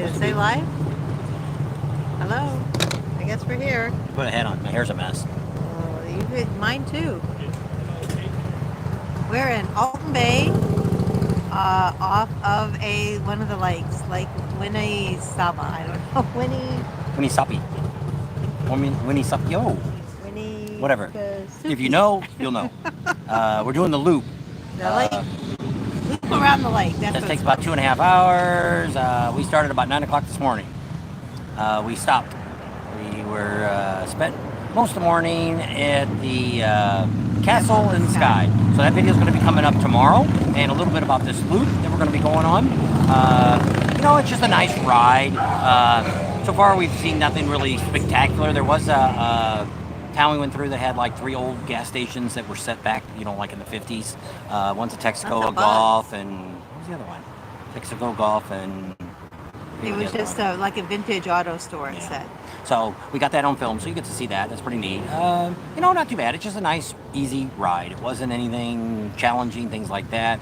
Did it say live? Hello? I guess we're here. Put a hat on. My hair's a mess. Oh, mine too. We're in Alton Bay, off of one of the lakes, Lake Winnie Saba. I don't know. Winnie Sapi. Winnie Sapio. Winnie. Whatever. If you know, you'll know. We're doing the loop. The lake. Loop around the lake. This takes about 2.5 hours. We started about 9 o'clock this morning. We stopped. We were spent most of the morning at the castle in the sky. So that video is going to be coming up tomorrow, and a little bit about this loop that we're going to be going on. It's just a nice ride. So far, we've seen nothing really spectacular. There was a town we went through that had like 3 old gas stations that were set back, like in the 50s. One's a Texaco, a Golf, and what was the other one? Texaco, Golf, and it was just like a vintage auto store, it said. So we got that on film, so you get to see that. That's pretty neat. Not too bad. It's just a nice, easy ride. It wasn't anything challenging, things like that.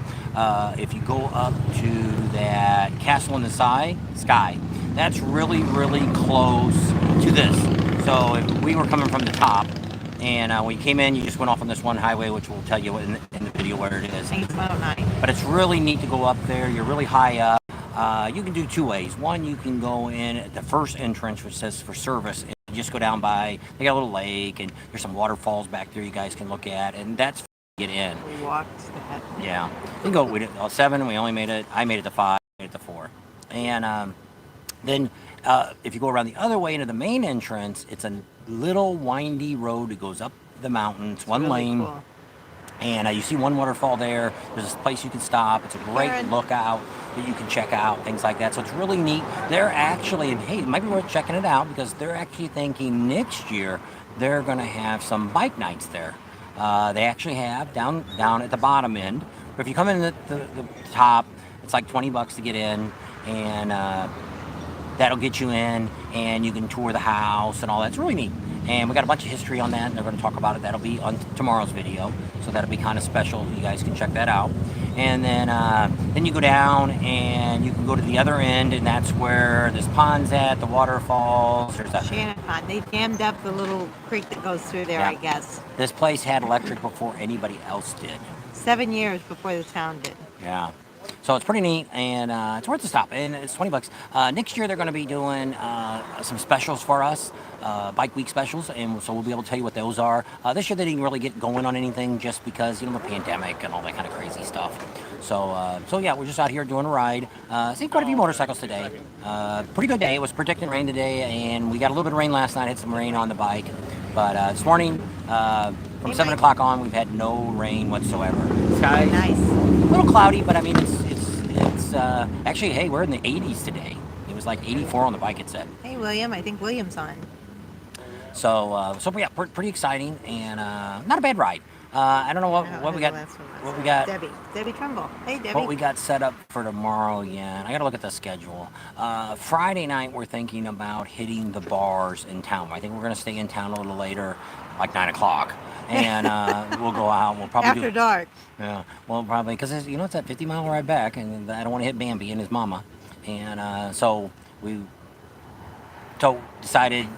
If you go up to that castle in the sky, that's really, really close to this. So if we were coming from the top, and when you came in, you just went off on this one highway, which we'll tell you in the video where it is. But it's really neat to go up there. You're really high up. You can do 2 ways. One, you can go in at the first entrance, which says for service, and just go down by, they got a little lake, and there's some waterfalls back there you guys can look at, and that's get in. We walked that. Yeah. You can go, we did 7, we only made it, I made it to 5, made it to 4. And then if you go around the other way into the main entrance, it's a little windy road that goes up the mountain. It's one really lane. Cool. And you see one waterfall there. There's a place you can stop. It's a great lookout that you can check out, things like that. So it's really neat. They're actually, and hey, it might be worth checking it out because they're actually thinking next year they're going to have some bike nights there. They actually have down at the bottom end. But if you come in at the top, it's like $20 to get in, and that'll get you in, and you can tour the house and all that. It's really neat. And we got a bunch of history on that, and they're going to talk about it. That'll be on tomorrow's video, so that'll be kind of special. You guys can check that out. And then you go down, and you can go to the other end, and that's where this pond's at, the waterfalls. There's a Shannon Pond. They dammed up the little creek that goes through there, I guess. This place had electric before anybody else did. 7 years before the town did. Yeah. So it's pretty neat, and it's worth the stop, and it's $20. Next year they're going to be doing some specials for us, Bike Week specials, and so we'll be able to tell you what those are. This year they didn't really get going on anything just because, the pandemic and all that kind of crazy stuff. So yeah, we're just out here doing a ride. Seen quite a few motorcycles today. Pretty good day. It was predicting rain today, and we got a little bit of rain last night. Had some rain on the bike, but this morning from 7 o'clock on, we've had no rain whatsoever. Sky nice. A little cloudy, but I mean it's actually, hey, we're in the 80s today. It was like 84 on the bike, it said. Hey William, I think William's on. So yeah, pretty exciting, and not a bad ride. I don't know what we got. What we got? Debbie Trumbull. Hey Debbie. What we got set up for tomorrow? Yeah, I got to look at the schedule. Friday night, we're thinking about hitting the bars in town. I think we're going to stay in town a little later, like 9 o'clock. And we'll go out. We'll probably after dark. Yeah, well, probably because it's that 50-mile ride back, and I don't want to hit Bambi and his mama, and so we decided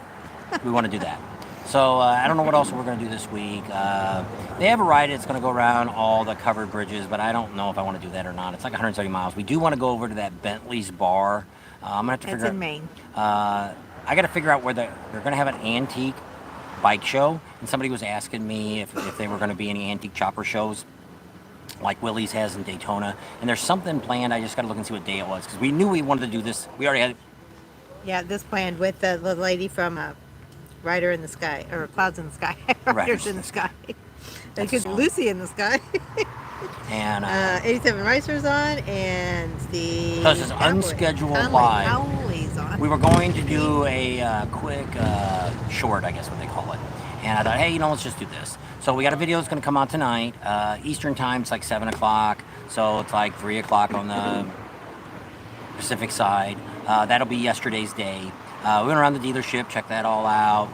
we want to do that. So I don't know what else we're going to do this week. They have a ride that's going to go around all the covered bridges, but I don't know if I want to do that or not. It's like 130 miles. We do want to go over to that Bentley's bar. I'm going to have to figure out. It's in Maine. I got to figure out where they're going to have an antique bike show, and somebody was asking me if there were going to be any antique chopper shows like Willie's has in Daytona, and there's something planned. I just got to look and see what day it was because we knew we wanted to do this. We already had this planned with the lady from Rider in the Sky, or Clouds in the Sky. Riders in the Sky. They could Lucy in the Sky. And 87 Racers on, and the so this is unscheduled live. Cowley's on. We were going to do a quick short, I guess what they call it. And I thought, hey, let's just do this. So we got a video that's going to come out tonight. Eastern time, it's like 7 o'clock. So it's like 3 o'clock on the Pacific side. That'll be yesterday's day. We went around the dealership, checked that all out.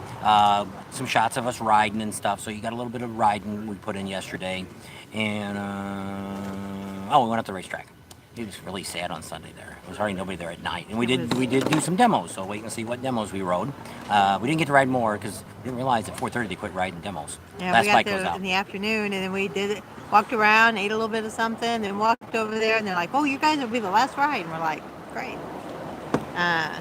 Some shots of us riding and stuff. So you got a little bit of riding we put in yesterday. And, we went up the racetrack. It was really sad on Sunday there. There was hardly nobody there at night. And we did do some demos, so wait and see what demos we rode. We didn't get to ride more because we didn't realize at 4:30 they quit riding demos. Yeah, Last we got bike there goes out. in the afternoon, and then we did it, walked around, ate a little bit of something, then walked over there, and they're like, "Oh, you guys will be the last ride," and we're like, "Great." And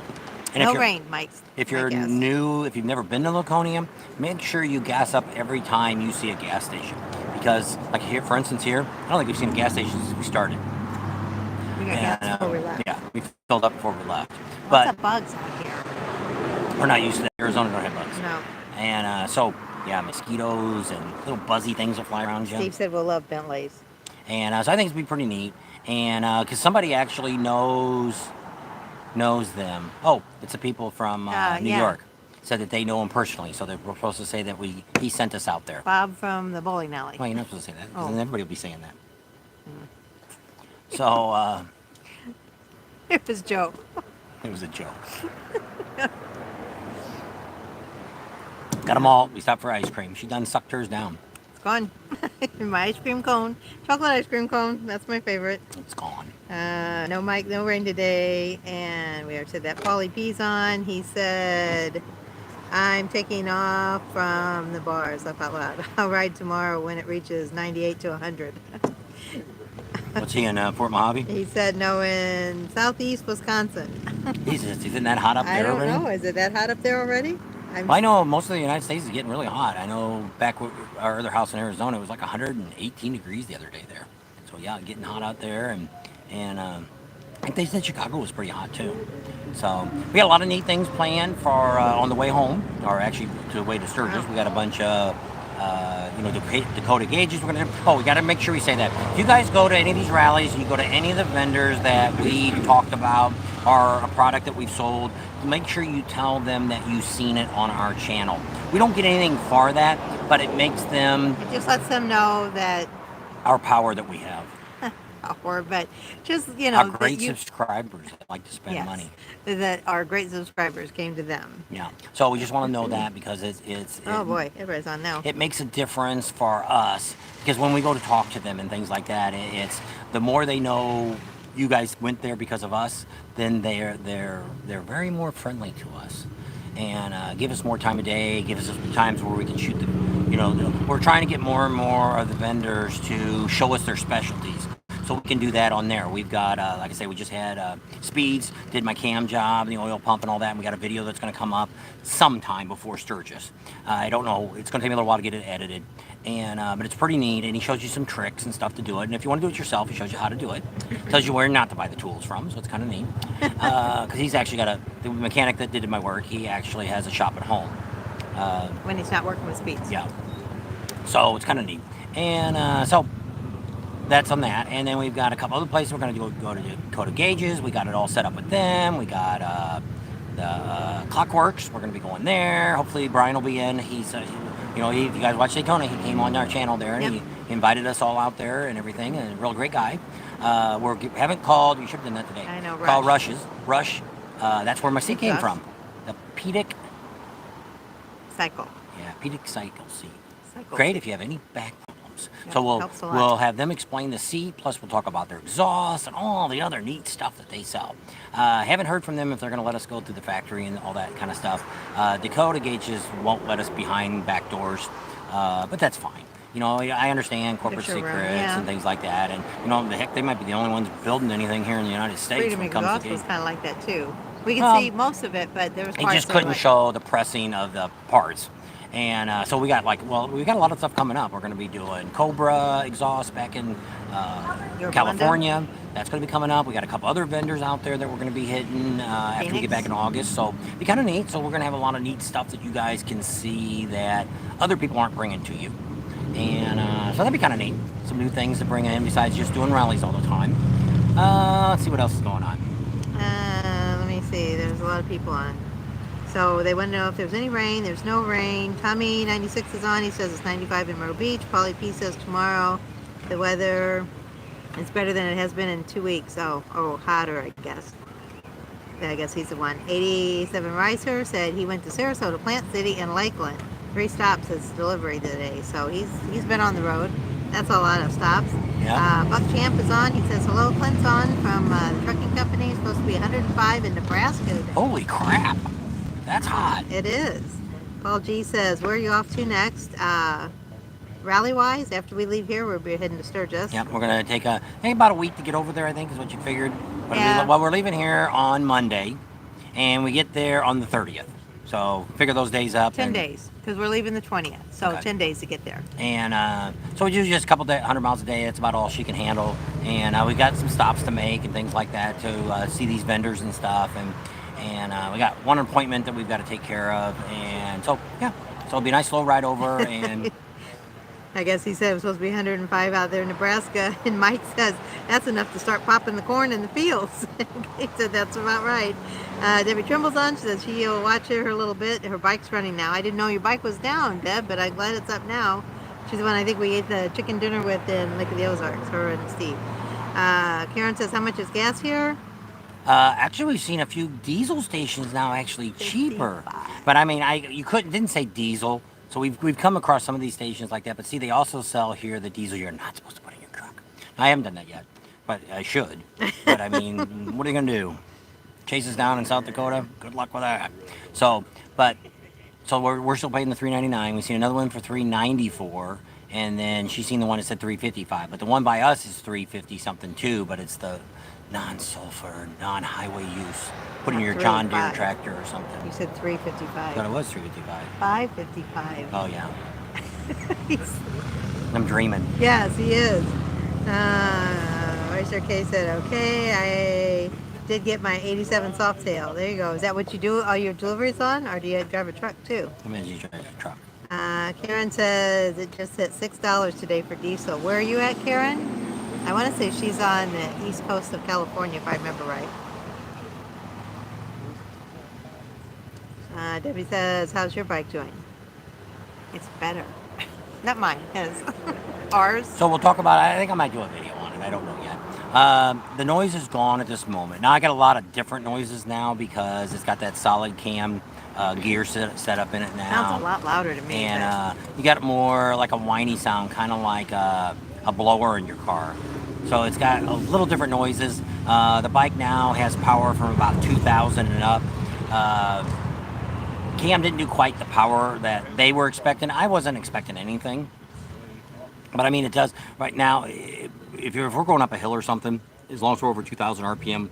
No rain, Mike. If you're new, if you've never been to Laconia, make sure you gas up every time you see a gas station. Because, like here, for instance, here, I don't think we've seen a gas station since we started. We got gas before we left. Yeah, we filled up before we left. Lots of bugs out here. We're not used to that. Arizona don't have bugs. No. And so, yeah, mosquitoes and little buzzy things that fly around you. Steve said we'll love Bentleys. And so I think it's be pretty neat. And because somebody actually knows them. Oh, it's the people from New York. Said that they know him personally, so they're supposed to say that he sent us out there. Bob from the bowling alley. Well, you're not supposed to say that, because then everybody will be saying that. Mm. So, it was Joe. It was a joke. Got them all. We stopped for ice cream. She done sucked hers down. It's gone. My ice cream cone. Chocolate ice cream cone. That's my favorite. It's gone. No Mike, no rain today. And we already said that. Paulie P's on. He said, I'm taking off from the bars. Laugh out loud. I'll ride tomorrow when it reaches 98 to 100. What's he in Fort Mojave? He said no in southeast Wisconsin. Isn't that hot up there already? I don't know. Is it that hot up there already? Well, I know most of the United States is getting really hot. I know back with our other house in Arizona, it was like 118 degrees the other day there. So yeah, getting hot out there, and I think they said Chicago was pretty hot too. So we got a lot of neat things planned for on the way home, or actually to the way to Sturgis. We got a bunch of Dakota gauges. We're gonna. Oh, we got to make sure we say that. If you guys go to any of these rallies, and you go to any of the vendors that we talked about, or a product that we've sold, make sure you tell them that you've seen it on our channel. We don't get anything for that, but it makes them. It just lets them know that our power that we have. Power, but just our great subscribers that like to spend money. That our great subscribers came to them. Yeah. So we just want to know that because it's oh boy, everybody's on now. It makes a difference for us because when we go to talk to them and things like that, it's the more they know you guys went there because of us, then they're very more friendly to us and give us more time of day, give us times where we can shoot them. We're trying to get more and more of the vendors to show us their specialties. So we can do that on there. We've got, like I say, we just had Speeds, did my cam job, the oil pump and all that, and we got a video that's going to come up sometime before Sturgis. I don't know. It's going to take me a little while to get it edited. But it's pretty neat, and he shows you some tricks and stuff to do it. And if you want to do it yourself, he shows you how to do it. Tells you where not to buy the tools from, so it's kind of neat. Because he's actually got the mechanic that did my work, he actually has a shop at home. When he's not working with Speeds. Yeah. So it's kind of neat. And so that's on that. And then we've got a couple other places we're going to go to Dakota Gauges. We got it all set up with them. We got the Clockworks. We're going to be going there. Hopefully Brian will be in. He's, if you guys watch Daytona, he came on our channel there and he invited us all out there and everything. And a real great guy. We haven't called. We should have done that today. I know. Called Rush. That's where my seat came from. The Pedic Cycle. Yeah, Pedic Cycle seat. Cycle Great seat. if you have any back problems. Yeah, So helps a lot. we'll have them explain the seat, plus we'll talk about their exhaust and all the other neat stuff that they sell. Haven't heard from them if they're going to let us go through the factory and all that kind of stuff. Dakota Gauges won't let us behind back doors, but that's fine. I understand corporate Picture secrets room, yeah. and things like that, and the heck, they might be the only ones building anything here in the United States Freedom when it comes Exhaust to was gauge. kind of like that too. We could see most of it, but there was It parts just that couldn't like, show the pressing of the parts. And so we got we got a lot of stuff coming up. We're going to be doing Cobra exhaust back in California. That's going to be coming up. We got a couple other vendors out there that we're going to be hitting after we get back in August. So it'll be kind of neat. So we're going to have a lot of neat stuff that you guys can see that other people aren't bringing to you. And so that'd be kind of neat. Some new things to bring in besides just doing rallies all the time. Let's see what else is going on. Let me see. There's a lot of people on. So they want to know if there's any rain. There's no rain. Tommy 96 is on. He says it's 95 in Myrtle Beach. Paulie P says tomorrow the weather is better than it has been in 2 weeks. Oh, hotter, I guess. I guess he's the one. 87 Ricer said he went to Sarasota, Plant City, and Lakeland. 3 stops as delivery today. So he's been on the road. That's a lot of stops. Yeah. Buck Champ is on. He says, hello, Clint's on from the trucking company. It's supposed to be 105 in Nebraska today. Holy crap. That's hot. It is. Paul G says, where are you off to next? Rally-wise, after we leave here, we'll be heading to Sturgis. Yep, we're going to take about a week to get over there, I think, is what you figured. But Yeah. we're leaving here on Monday, and we get there on the 30th. So figure those days up. 10 days, because we're leaving the 20th. So Okay. 10 days to get there. And so we do just a couple 100 miles a day. That's about all she can handle. And we've got some stops to make and things like that to see these vendors and stuff. And we got one appointment that we've got to take care of. And so, yeah. So it'll be a nice slow ride over. And I guess he said it was supposed to be 105 out there in Nebraska, and Mike says that's enough to start popping the corn in the fields. He said that's about right. Debbie Trimble's on. She says she'll watch her a little bit. Her bike's running now. I didn't know your bike was down, Deb, but I'm glad it's up now. She's the one I think we ate the chicken dinner with in Lake of the Ozarks, her and Steve. Karen says, how much is gas here? actually, we've seen a few diesel stations now actually cheaper. 55. But I mean, didn't say diesel. So we've come across some of these stations like that, but see, they also sell here the diesel you're not supposed to put in your truck. I haven't done that yet, but I should. But I mean, what are you gonna do? Chase us down in South Dakota? Good luck with that. So we're still paying the $3.99. We've seen another one for $3.94, and then she's seen the one that said $3.55. But the one by us is $3.50 something too, but it's the non-sulfur, non-highway use. Put in your John Deere 3.85. tractor or something. You said I 355. thought it was $3.55. 555. Oh yeah. I'm dreaming. Yes, he is. Oyster K said, okay, I did get my 87 Softail. There you go. Is that what you do all your deliveries on, or do you drive a truck too? I'm gonna use your truck. Karen says it just hit $6 today for diesel. Where are you at, Karen? I want to say she's on the east coast of California, if I remember right. Debbie says, how's your bike doing? It's better. Not mine, his. Ours. So we'll talk about. I think I might do a video on it. I don't know yet. The noise is gone at this moment. Now I got a lot of different noises now because it's got that solid cam gear set up in it now. Sounds a lot louder to me. And you got more like a whiny sound, kind of like a blower in your car. So it's got a little different noises. The bike now has power from about 2,000 and up. Cam didn't do quite the power that they were expecting. I wasn't expecting anything. But I mean, it does. Right now, if we're going up a hill or something, as long as we're over 2,000 RPM,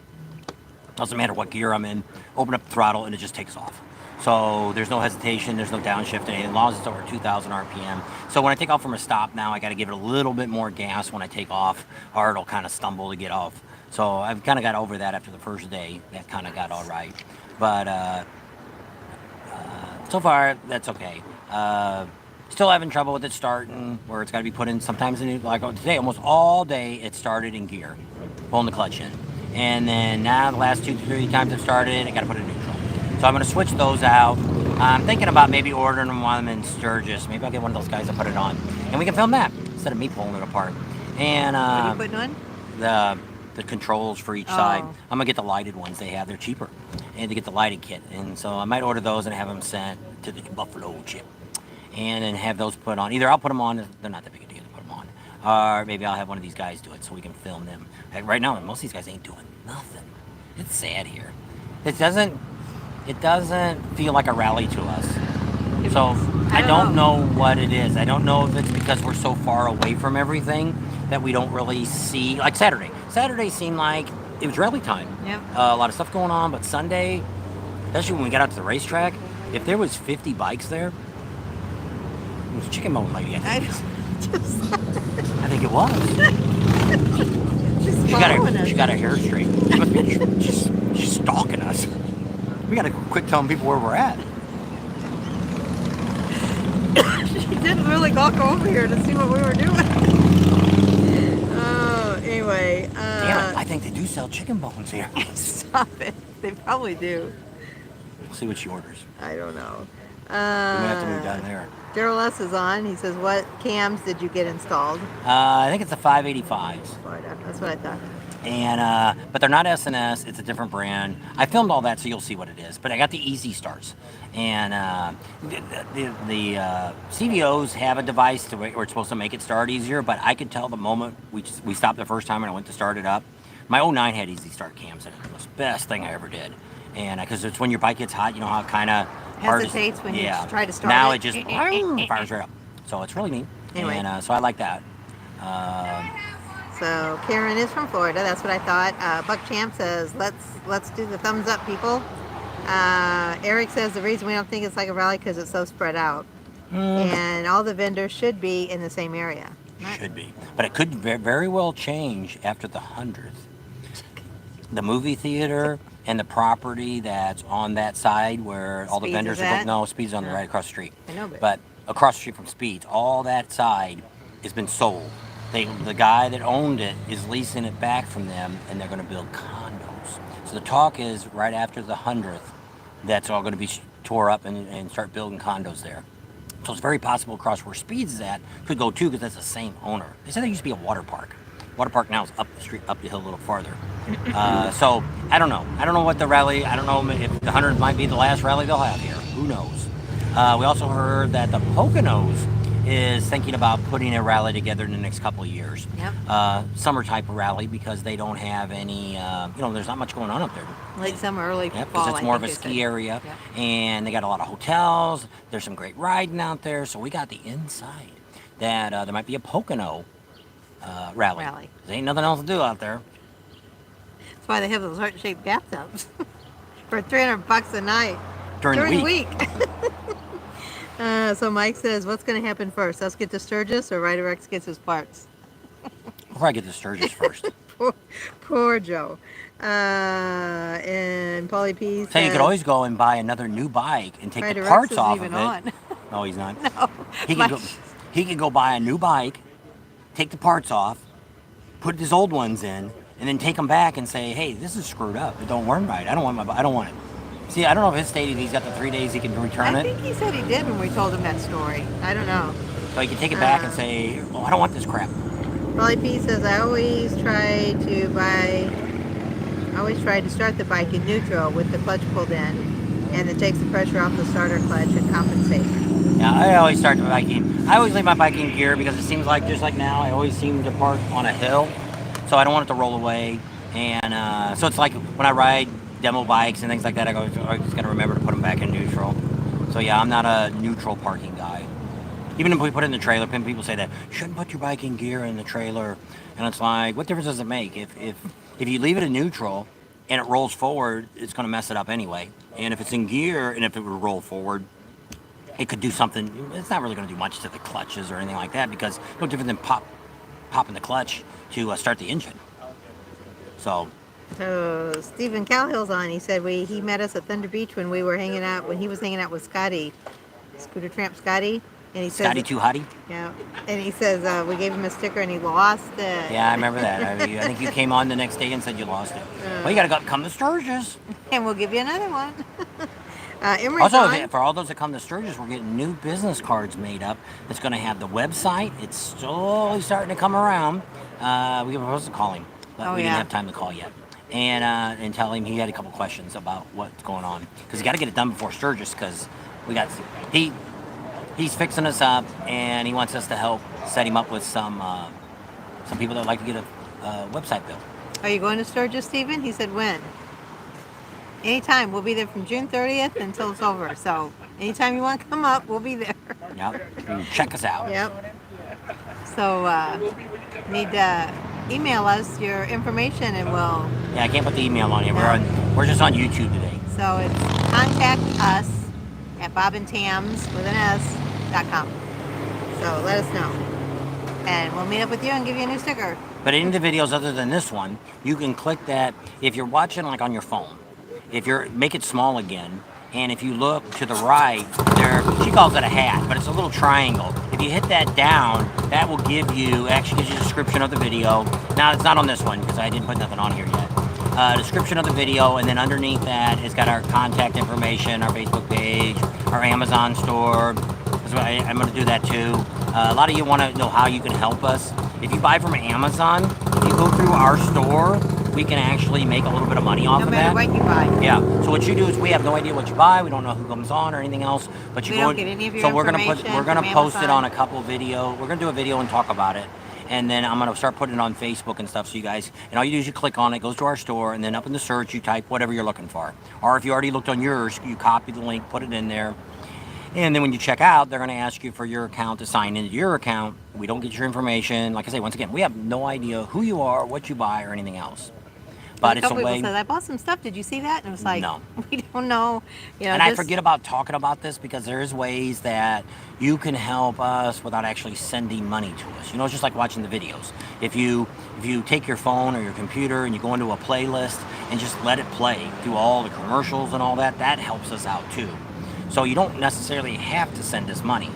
doesn't matter what gear I'm in, open up the throttle and it just takes off. So there's no hesitation, there's no downshift, anything, as long as it's over 2,000 RPM. So when I take off from a stop now, I got to give it a little bit more gas when I take off, or it'll kind of stumble to get off. So I've kind of got over that after the first day. That kind of got all right. But so far, that's okay. Still having trouble with it starting, where it's got to be put in sometimes in, like today, almost all day it started in gear, pulling the clutch in. And then now the last 2-3 times it started, I got to put it in neutral. So I'm going to switch those out. I'm thinking about maybe ordering one in Sturgis. Maybe I'll get one of those guys to put it on. And we can film that instead of me pulling it apart. And what are you putting on? the controls for each side. I'm going to get the lighted ones they have. They're cheaper. And to get the lighted kit. And so I might order those and have them sent to the Buffalo chip. And then have those put on. Either I'll put them on, they're not that big a deal to put them on, or maybe I'll have one of these guys do it so we can film them. Like right now, most of these guys ain't doing nothing. It's sad here. It doesn't feel like a rally to us. So I don't know what it is. I don't know if it's because we're so far away from everything that we don't really see. Like Saturday. Saturday seemed like it was rally time. Yep. A lot of stuff going on, but Sunday, especially when we got out to the racetrack, if there was 50 bikes there, it was a chicken bone lady, I think it was. She got her hair straight. She must be she's stalking us. We gotta quit telling people where we're at. She didn't really walk over here to see what we were doing. Oh, anyway. Damn it, I think they do sell chicken bones here. Stop it. They probably do. We'll see what she orders. I don't know. We may have to move down there. Daryl S. is on. He says, what cams did you get installed? I think it's the 585s. Florida. That's what I thought. And but they're not SNS. It's a different brand. I filmed all that, so you'll see what it is. But I got the Easy Starts, and the CVOs have a device to where it's supposed to make it start easier. But I could tell the moment we stopped the first time and I went to start it up. My '09 had Easy Start cams in it. It was the best thing I ever did. And because it's when your bike gets hot, you know how it kind of Hesitates when you try to start now it. it just fires right up. So it's really neat. Anyway. And so I like that. So Karen is from Florida. That's what I thought. Buck Champ says, let's do the thumbs up, people. Eric says the reason we don't think it's like a rally because it's so spread out. And all the vendors should be in the same area. Should be. But it could very well change after the 100th. The movie theater and the property that's on that side where all the Speeds vendors is are at? no, Speed's on the right across the street. I know, But across the street from Speed's, all that side has been sold. The guy that owned it is leasing it back from them, and they're going to build condos. So the talk is right after the 100th, that's all going to be tore up and start building condos there. So it's very possible across where Speed's is at could go too, because that's the same owner. They said there used to be a water park. Water park now is up the street, up the hill a little farther. So I don't know. I don't know what the rally. I don't know if the 100th might be the last rally they'll have here. Who knows? We also heard that the Poconos is thinking about putting a rally together in the next couple of years. Yep. Summer type of rally, because they don't have any, there's not much going on up there. Late summer, early fall. Because it's more of a I think they ski said. area, Yep. and they got a lot of hotels. There's some great riding out there, so we got the inside that there might be a Pocono rally. There ain't nothing else to do out there. That's why they have those heart-shaped bathtubs for $300 a night During the week. So Mike says, what's going to happen first? Us get to Sturgis or Ryder X gets his parts? We'll probably get to Sturgis first. Poor Joe. And Paulie P says, So you could always go and buy another new bike and take Ryder the X parts isn't off even of it. on. No, he's not. No. He could go buy a new bike, take the parts off, put his old ones in, and then take them back and say, hey, this is screwed up. It don't work right. I don't want my bike. I don't want it. See, I don't know if his stated he's got the 3 days he can return I it. think he said he did when we told him that story. I don't know. So he can take it back and say, oh, I don't want this crap. Paulie P says, I always try to start the bike in neutral with the clutch pulled in, and it takes the pressure off the starter clutch and compensates. Yeah, I always start the biking. I always leave my bike in gear because it seems like, just like now, I always seem to park on a hill, so I don't want it to roll away. And so it's like when I ride demo bikes and things like that, I just got to remember to put them back in neutral. So yeah, I'm not a neutral parking guy. Even if we put it in the trailer, people say that you shouldn't put your bike in gear in the trailer, and it's like, what difference does it make? If you leave it in neutral and it rolls forward, it's going to mess it up anyway. And if it's in gear and if it would roll forward, it could do something. It's not really going to do much to the clutches or anything like that, because no different than popping the clutch to start the engine. So Stephen Calhill's on. He said he met us at Thunder Beach when he was hanging out with Scotty, Scooter Tramp Scotty, and he said Scotty Too Hottie. Yeah, and he says we gave him a sticker and he lost it. Yeah, I remember that. I think you came on the next day and said you lost it. Well, you got to come to Sturgis. And we'll give you another one. Emery's Also, on. for all those that come to Sturgis, we're getting new business cards made up. It's going to have the website. It's slowly starting to come around. We were supposed to call him, but we didn't have time to call yet. And tell him he had a couple questions about what's going on, because you got to get it done before Sturgis, because he's fixing us up, and he wants us to help set him up with some people that would like to get a website built. Are you going to Sturgis, Stephen? He said when? Anytime. We'll be there from June 30th until it's over. So anytime you want to come up, we'll be there. Yep. Check us out. Yep. So need to email us your information and we'll... Yeah, I can't put the email on here. We're just on YouTube today. So it's contact us at bobandtams.com. So let us know. And we'll meet up with you and give you a new sticker. But in the videos other than this one, you can click that. If you're watching like on your phone, make it small again, and if you look to the right, she calls it a hat, but it's a little triangle. If you hit that down, that will actually gives you a description of the video. Now, it's not on this one because I didn't put nothing on here yet. Description of the video, and then underneath that, it's got our contact information, our Facebook page, our Amazon store. I'm going to do that too. A lot of you want to know how you can help us. If you buy from Amazon, if you go through our store, we can actually make a little bit of money off No of matter that. what you buy. Yeah. So what you do is we have no idea what you buy. We don't know who comes on or anything else. But you We go. don't get any of your So we're gonna information from post it on Amazon. a couple video. We're gonna do a video and talk about it. And then I'm gonna start putting it on Facebook and stuff. So you guys, and all you do is you click on it, goes to our store, and then up in the search you type whatever you're looking for. Or if you already looked on yours, you copy the link, put it in there. And then when you check out, they're going to ask you for your account to sign into your account. We don't get your information. Like I say, once again, we have no idea who you are, what you buy, or anything else. But A it's a couple people way. said, I bought some stuff. Did you see that? And it was like, No. we don't know. You know, And I just, forget about talking about this because there's ways that you can help us without actually sending money to us. You know, it's just like watching the videos. If you take your phone or your computer and you go into a playlist and just let it play through all the commercials and all that, that helps us out too. So you don't necessarily have to send us money.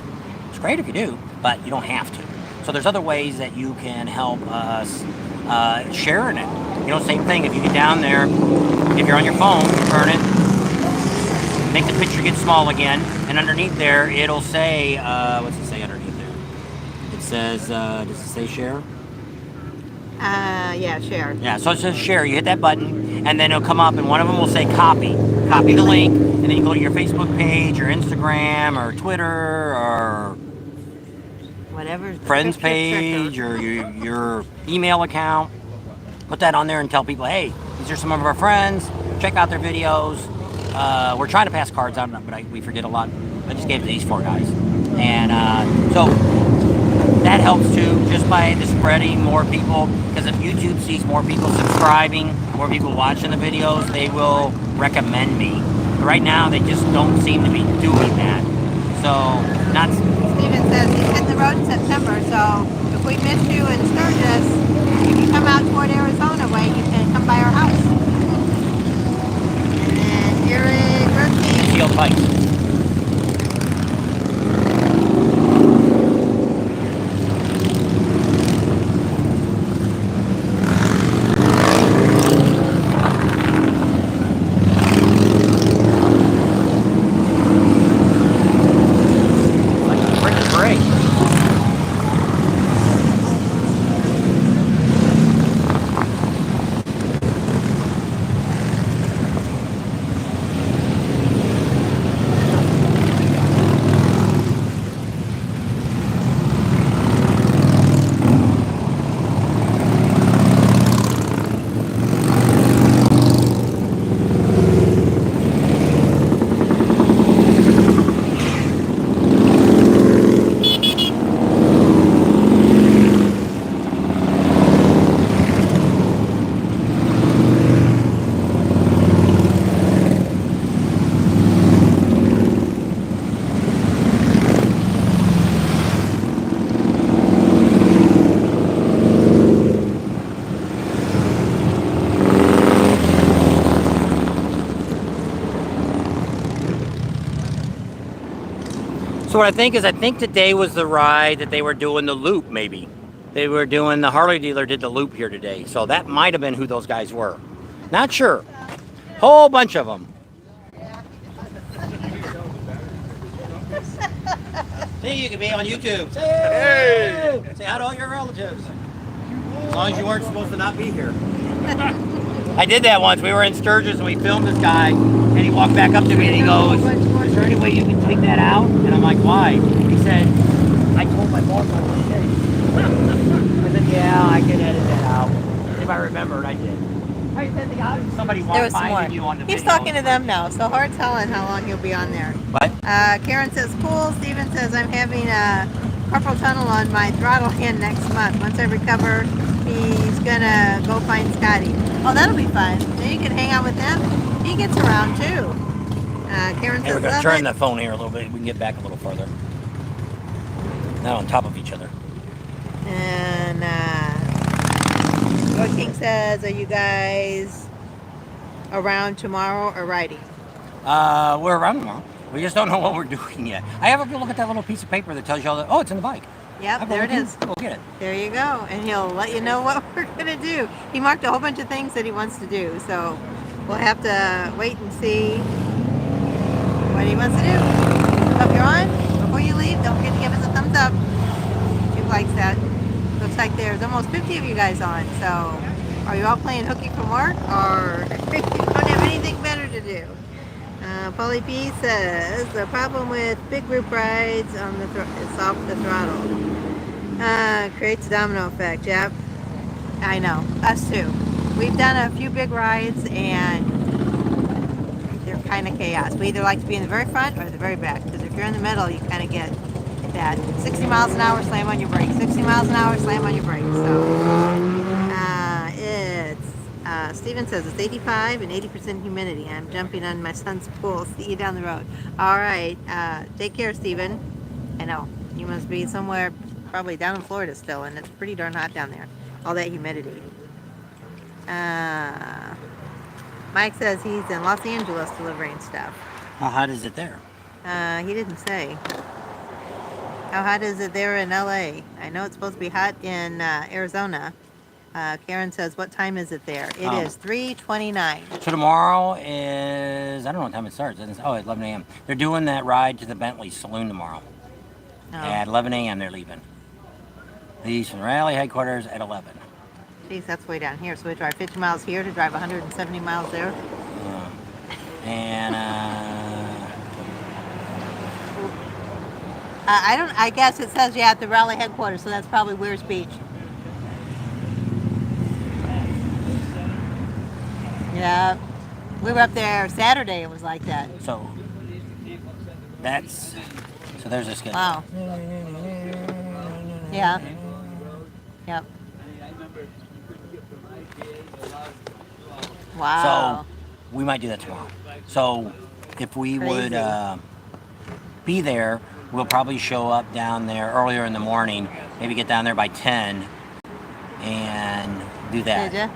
It's great if you do, but you don't have to. So there's other ways that you can help us sharing it. You know, same thing. If you get down there, if you're on your phone, turn it, make the picture get small again, and underneath there, it'll say, what's it say underneath there? It says, does it say share? yeah, share. Yeah, so it says share. You hit that button, and then it'll come up, and one of them will say copy. Copy the link, and then you go to your Facebook page, or Instagram, or Twitter, or Whatever. friends page, or your email account. Put that on there and tell people, hey, these are some of our friends. Check out their videos. We're trying to pass cards out, but we forget a lot. I just gave it to these 4 guys. And so that helps too, just by the spreading more people. Because if YouTube sees more people subscribing, more people watching the videos, they will recommend me. But right now, they just don't seem to be doing that. So, not. Steven says he's hitting the road in September, so if we miss you in Sturgis, if you come out toward Arizona way, you can come by our house. And Eric Rookie. Steel pipes. So what I think today was the ride that they were doing the loop, maybe. They were doing, the Harley dealer did the loop here today. So that might have been who those guys were. Not sure. Whole bunch of them. See, you can be on YouTube. Hey! Say hi to all your relatives. As long as you weren't supposed to not be here. I did that once. We were in Sturgis and we filmed this guy, and he walked back up to me and he goes, is there any way you can take that out? And I'm like, why? He said, I told my boss I would edit. I said, yeah, I can edit that out. If I remembered, I did. Somebody There was some more. you on the He's video. talking to them now, so hard telling how long he'll be on there. What? Karen says, cool. Steven says, I'm having a carpal tunnel on my throttle hand next month. Once I recover, he's gonna go find Scotty. Oh, that'll be fun. Then you can hang out with him. He gets around too. Karen Hey, says, we're going to love turn it. the phone here a little bit. We can get back a little further. Not on top of each other. And Lord King says, are you guys around tomorrow or riding? We're around tomorrow. We just don't know what we're doing yet. I have a look at that little piece of paper that tells you all that. Oh, it's in the bike. Yep, there it is. Go get it. There you go. And he'll let you know what we're going to do. He marked a whole bunch of things that he wants to do. So we'll have to wait and see what he wants to do. So if you're on, before you leave, don't forget to give us a thumbs up. He likes that. So like there's almost 50 of you guys on. So, are you all playing hooky from work, or you don't have anything better to do? Polly P says the problem with big group rides on the it's off the throttle. Creates a domino effect. Yep, I know. Us too. We've done a few big rides and they're kind of chaos. We either like to be in the very front or the very back, because if you're in the middle, you kind of get that 60 miles an hour, slam on your brakes. 60 miles an hour, slam on your brakes. So Steven says it's 85 and 80% humidity. I'm jumping on my son's pool. See you down the road. All right. Take care, Steven. I know you must be somewhere, probably down in Florida still, and it's pretty darn hot down there. All that humidity. Mike says he's in Los Angeles delivering stuff. How hot is it there? He didn't say. How hot is it there in LA? I know it's supposed to be hot in Arizona. Karen says, what time is it there? It is 3:29. So tomorrow is, I don't know what time it starts. It's, at 11 a.m. They're doing that ride to the Bentley Saloon tomorrow. Oh. At 11 a.m. they're leaving. Leaves from rally headquarters at 11. Geez, that's way down here. So we drive 50 miles here to drive 170 miles there. Yeah. And I guess it says at the rally headquarters, so that's probably Weir's Beach. Yeah, we were up there Saturday. It was like that. so there's a schedule. Wow. Yeah. Yep. Wow. So we might do that tomorrow. So if we would Crazy. be there, we'll probably show up down there earlier in the morning. Maybe get down there by 10 and do that. Did ya?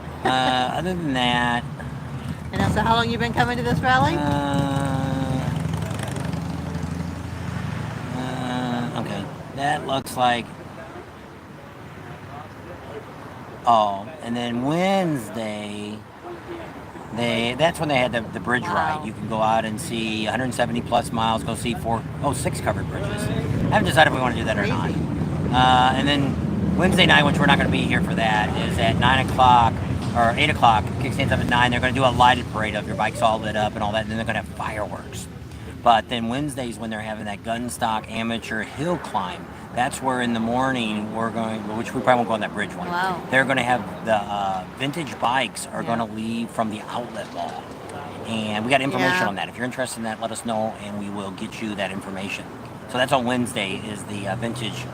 Other than that, And so how long you been coming to this rally? okay, that looks like. Oh, and then Wednesday, that's when they had the bridge Wow. ride. You can go out and see 170 plus miles, go see 6 covered bridges. I haven't decided if we want to do that or not. Crazy. And then Wednesday night, which we're not going to be here for that, is at 9 o'clock or 8 o'clock. Kickstands up at 9. They're going to do a lighted parade of your bikes all lit up and all that, and then they're going to have fireworks. But then Wednesdays, when they're having that gun stock amateur hill climb, that's where in the morning we're going, which we probably won't go on that bridge one. Wow. They're going to have the vintage bikes are going to leave from the outlet mall. And we got information on that. If you're interested in that, let us know and we will get you that information. So that's on Wednesday is the vintage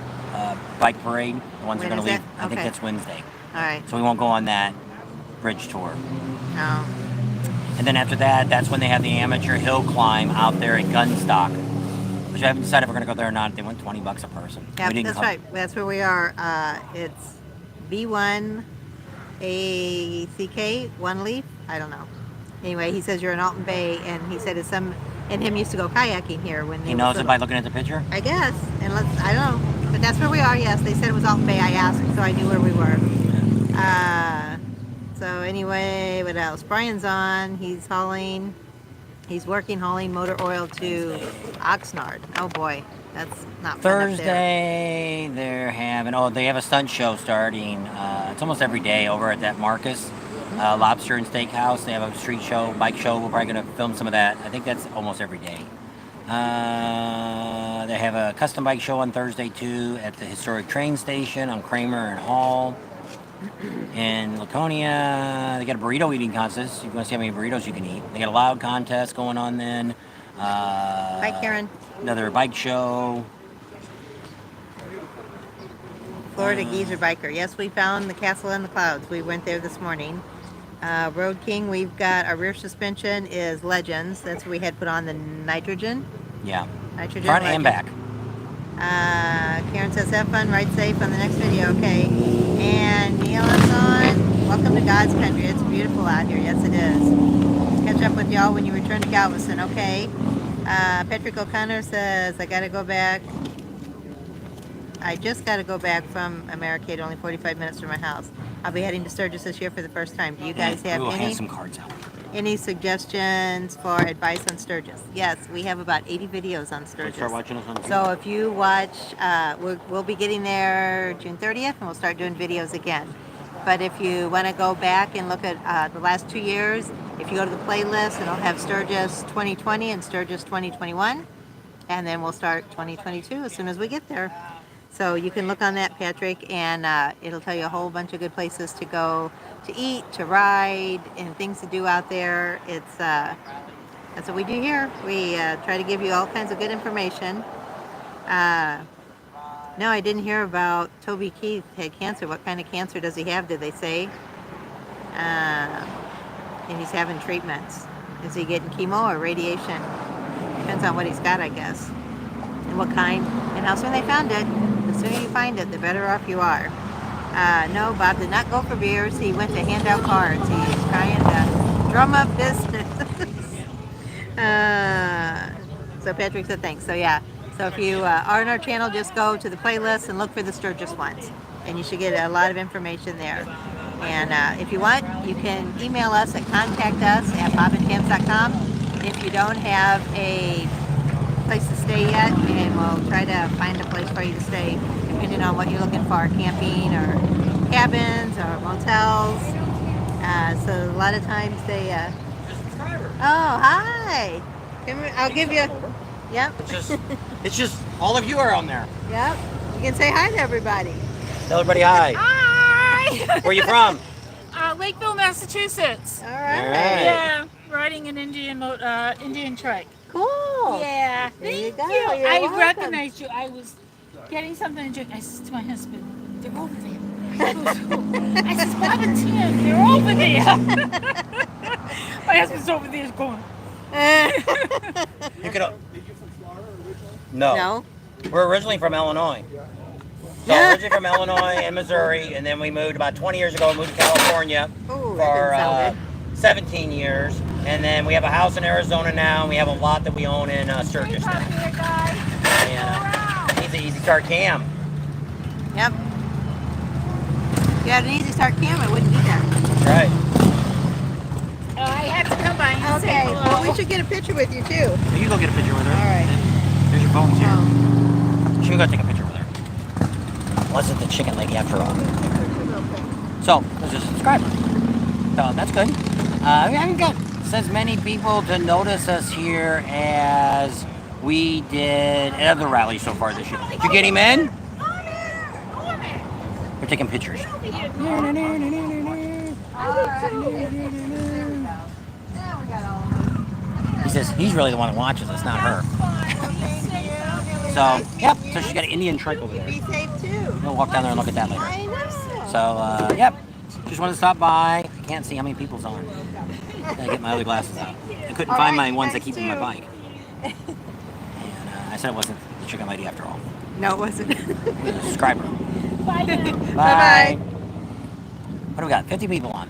bike parade. The ones When are going is to leave. it? I think Okay. that's Wednesday. All right. So we won't go on that bridge tour. Oh. And then after that, that's when they have the amateur hill climb out there at Gunstock. Which I haven't decided if we're going to go there or not. They went $20 a person. Yeah, We didn't that's come. right. That's where we are. It's B1 ACK, One Leaf. I don't know. Anyway, he says you're in Alton Bay, and he said him used to go kayaking here when He knows it by looking at the picture? I guess. And I don't know. But that's where we are. Yes, they said it was Alton Bay. I asked, so I knew where we were. So anyway, what else? Brian's on. He's hauling. He's hauling motor oil to Oxnard. Oh boy, that's not fun up there. Thursday, they have a stunt show starting. It's almost every day over at that Marcus Lobster and Steakhouse. They have a street show, bike show. We're probably going to film some of that. I think that's almost every day. They have a custom bike show on Thursday too at the historic train station on Kramer and Hall. In Laconia, they got a burrito eating contest. You want to see how many burritos you can eat. They got a loud contest going on then. Bye, Karen. Another bike show. Florida Geezer Biker. Yes, we found the castle in the clouds. We went there this morning. Road King, we've got our rear suspension is Legends. That's where we had put on the nitrogen. Yeah. Nitrogen Front Legend. and back. Karen says, have fun, ride safe on the next video, okay? And Neil is on. Welcome to God's country. It's beautiful out here. Yes, it is. Catch up with y'all when you return to Galveston, okay? Patrick O'Connor says, I just got to go back from Americade, only 45 minutes from my house. I'll be heading to Sturgis this year for the first time. Do you guys have we will any? hand some cards out. Any suggestions for advice on Sturgis? Yes, we have about 80 videos on So Sturgis. start watching us on So if you watch, we'll be getting there June 30th, and we'll start doing videos again. But if you want to go back and look at the last 2 years, if you go to the playlist, it'll have Sturgis 2020 and Sturgis 2021, and then we'll start 2022 as soon as we get there. So you can look on that, Patrick, and it'll tell you a whole bunch of good places to go to eat, to ride, and things to do out there. That's what we do here. We try to give you all kinds of good information. Uh, no, I didn't hear about Toby Keith had cancer. What kind of cancer does he have? Did they say? Uh, and he's having treatments. Is he getting chemo or radiation? Depends on what he's got, I guess, and what kind, and how soon they found it. The sooner you find it, the better off you are. No, Bob did not go for beers. He went to hand out cards. He's trying to drum up business. So Patrick said thanks. So yeah, so if you are on our channel, just go to the playlist and look for the Sturgis ones, and you should get a lot of information there. And if you want, you can email us at contactus@bobandcams.com if you don't have a place to stay yet, and we'll try to find a place for you to stay depending on what you're looking for, camping or cabins or motels. So a lot of times they oh, hi. I'll give you. Yep. It's just all of you are on there. Yep. You can say hi to everybody. Tell everybody hi. Hi! Where you from? Lakeville, Massachusetts. All right. All right. Yeah, riding an Indian trike. Cool. Yeah, There you thank go. you. You're I welcome. recognized you. I was getting something to drink. I said to my husband, "They're over there." He goes, "Who?" I said, "Bob and Tim. They're over there." My husband's over there going. You could. No. No. We're originally from Illinois. So originally from Illinois and Missouri, and then we moved about 20 years ago. Moved to California Ooh, that for didn't sound 17 years, and then we have a house in Arizona now. And we have a lot that we own in Sturgis now. Here, guys. And he's an easy start cam. good. Yep. If you had an easy start camera, it wouldn't be there. Right. Oh, I had to come by and say Okay. hello. Well, we should get a picture with you too. You go get a picture with her. All right. There's your phones here. Oh. She can go take a picture with her. Wasn't the chicken lady after all. So there's a subscriber. So that's good. We haven't got as many people to notice us here as we did at other rallies so far this year. Did you get him in? We're taking pictures. He says he's really the one that watches us, not her. So, yep. So she's got an Indian trike over there. Be safe too. We'll walk down there and look at that later. I know. So, yep. Just wanted to stop by. I can't see how many people's on. Gotta get my other glasses out. I couldn't find my ones I keep in my bike. And I said it wasn't the chicken lady after all. No, it wasn't. It was a subscriber. Bye now. Bye-bye. What do we got? 50 people on.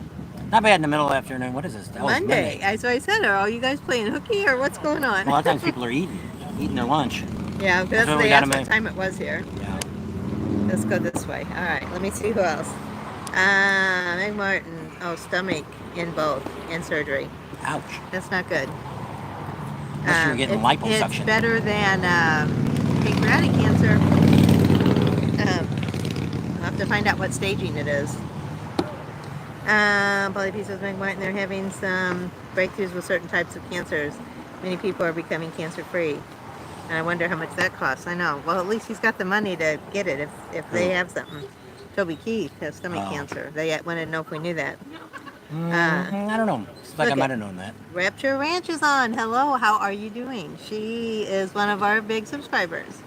Not bad in the middle of the afternoon. What is this? Oh, it's Monday. So I said, are all you guys playing hooky or what's going on? A lot of times people are eating their lunch. Yeah, that's what they we gotta asked what make. time it was here. Yeah. Let's go this way. All right, let me see who else. Meg Martin. Oh, stomach in both and surgery. Ouch. That's not good. Unless you're getting liposuction. It's better than pancreatic cancer. I'll have to find out what staging it is. Polyp says Meg Martin, they're having some breakthroughs with certain types of cancers. Many people are becoming cancer-free. And I wonder how much that costs. I know. Well, at least he's got the money to get it if they have something. Toby Keith has stomach cancer. They wanted to know if we knew that. I don't know. It's like I look might at- have known that. Rapture Ranch is on. Hello, how are you doing? She is one of our big subscribers.